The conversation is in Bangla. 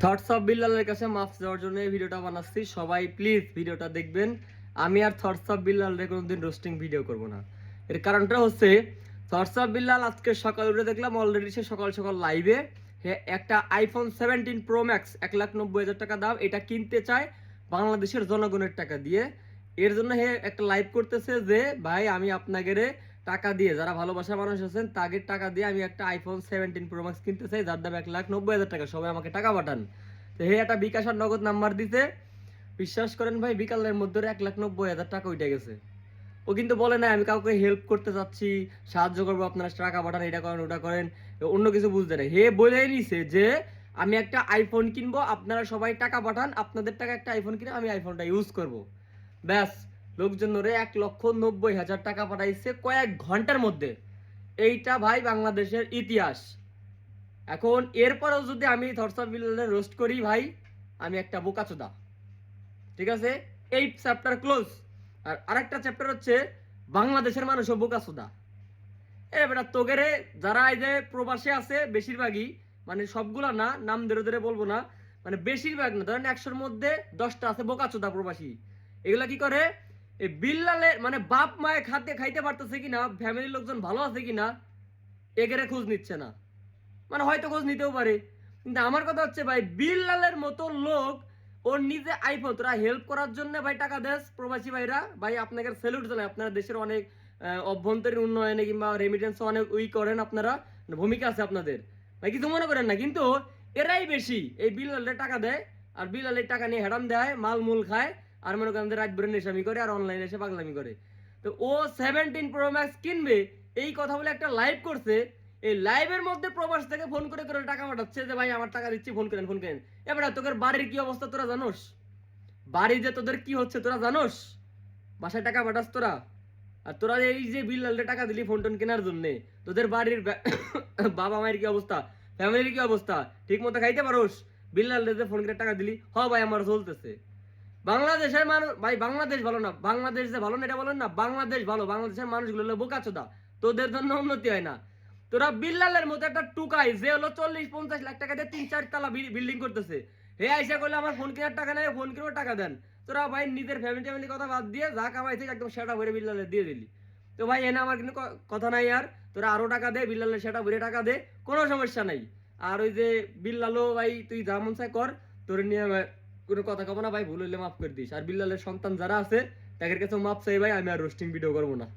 থটস অফ বিল্লালের কাছে মাফ চাওয়ার জন্য এই ভিডিওটা বানাচ্ছি। সবাই প্লিজ ভিডিওটা দেখবেন। আমি আর থটস অফ বিল্লালের কোনোদিন রোস্টিং ভিডিও করব না। এর কারণটা হচ্ছে, থটস অফ বিল্লাল আজকে সকালে উঠে দেখলাম অলরেডি সে সকাল সকাল লাইভে একটা আইফোন 17 প্রো ম্যাক্স 1,90,000 টাকা দাম, এটা কিনতে চায় বাংলাদেশের জনগণের টাকা দিয়ে। এর জন্য হে একটা লাইভ করতেছে যে ভাই আমি আপনাদের টাকা দিয়ে, যারা ভালোবাসার মানুষ আছেন তাদের টাকা দিয়ে আমি একটা আইফোন 17 প্রো ম্যাক্স কিনতে চাই, যার দাম 1,90,000 টাকা। সবাই আমাকে টাকা পাঠান। তো হে একটা বিকাশ আর নগদ নাম্বার দিতে, বিশ্বাস করেন ভাই বিকালের মধ্যে 1,90,000 টাকা উঠে গেছে। ও কিন্তু বলে না আমি কাউকে হেল্প করতে চাচ্ছি, সাহায্য করবো, আপনারা টাকা পাঠান, এটা করেন ওটা করেন, অন্য কিছু বুঝতে নেই। হে বলে নিছে যে আমি একটা আইফোন কিনবো, আপনারা সবাই টাকা পাঠান, আপনাদের টাকা একটা আইফোন কিনে আমি আইফোনটা ইউজ করব। ব্যাস, লোকজন ধরে 1,90,000 টাকা পাঠাইছে কয়েক ঘন্টার মধ্যে। এইটা ভাই বাংলাদেশের ইতিহাস। এখন এরপরেও যদি আমি থরসাবিল্লাহ রোস্ট করি ভাই, আমি একটা বোকাচোদা। ঠিক আছে, এই চ্যাপ্টার ক্লোজ। আর আরেকটা চ্যাপ্টার হচ্ছে বাংলাদেশের মানুষও বোকাচোদা। এ বেটা তোগেরে যারা এই যে প্রবাসে আছে বেশিরভাগই, মানে সবগুলা না, নাম ধরে ধরে বলবো না, মানে বেশিরভাগ না, ধরেন 100-র মধ্যে 10টা আছে বোকাচোদা প্রবাসী। এগুলা কি করে, এই বিল্লালে মানে বাপ মায়ে খাইতে পারতেছে কিনা, ফ্যামিলির লোকজন ভালো আছে কিনা, এগেরে খোঁজ নিচ্ছে না। মানে হয়তো খোঁজ নিতেও পারে, কিন্তু আমার কথা হচ্ছে ভাই বিল্লালের মতো লোক ওর নিজে আইফোন, তোরা হেল্প করার জন্য ভাই টাকা দেস প্রবাসী ভাইরা, ভাই আপনাকে স্যালুট জানাই। আপনারা দেশের অনেক অভ্যন্তরীণ উন্নয়নে কিংবা রেমিটেন্স অনেক করেন, আপনারা ভূমিকা আছে আপনাদের, ভাই কিছু মনে করেন না। কিন্তু এরাই বেশি এই বিল্লালের টাকা দেয়, আর বিল্লালের টাকা নিয়ে হেডাম দেয়, মাল মূল খায়, আর মনে করেন রাত ভরে নেশামি করে, আর অনলাইনে এসে পাগলামি করে। তো ও 17 প্রো ম্যাক্স কিনবে এই কথা বলে একটা লাইভ করছে। এই লাইভের মধ্যে প্রবাস থেকে ফোন করে করে টাকা পাঠাচ্ছে যে ভাই আমার টাকা দিচ্ছি, ফোন করেন ফোন করেন। এবারে তোদের বাড়ির কি অবস্থা তোরা জানোস? বাড়ি যে তোদের কি হচ্ছে তোরা জানোস? বাসায় টাকা পাঠাস তোরা? আর তোরা এই যে বিল্লালে টাকা দিলি ফোন টোন কেনার জন্য, তোদের বাড়ির বাবা মায়ের কি অবস্থা, ফ্যামিলির কি অবস্থা, ঠিক মতো খাইতে পারোস? বিল্লালে যে ফোন করে টাকা দিলি, হ ভাই আমার চলতেছে। বাংলাদেশের মানুষ ভাই, বাংলাদেশ ভালো না, বাংলাদেশ যে ভালো না এটা বলেন না, বাংলাদেশ ভালো। বাংলাদেশের মানুষগুলো হলো বোকাচোদা, তোদের জন্য উন্নতি হয় না। তোরা বিল্লালের মতো একটা টুকাই যে হলো 40-50 লাখ টাকা দিয়ে 3-4 তালা বিল্ডিং করতেছে, হে আইসা করলে আমার ফোন কেনার টাকা নেই, ফোন কিনেও টাকা দেন। তোরা ভাই নিজের ফ্যামিলি কথা বাদ দিয়ে যা কামাইছে একদম সেটা ভরে বিল্লালে দিয়ে দিলি। তো ভাই এনে আমার কিন্তু কথা নাই, আর তোরা আরো টাকা দে, বিল্লালে সেটা ভরে টাকা দে, কোনো সমস্যা নাই। আর ওই যে বিল্লালো ভাই তুই যা মন চায় কর, তোর নিয়ে কোনো কথা কব না ভাই, ভুল হইলে মাফ করে দিস। আর বিল্লালের সন্তান যারা আছে তাদের কাছে মাপ চাই ভাই, আমি আর রোস্টিং ভিডিও করবো না।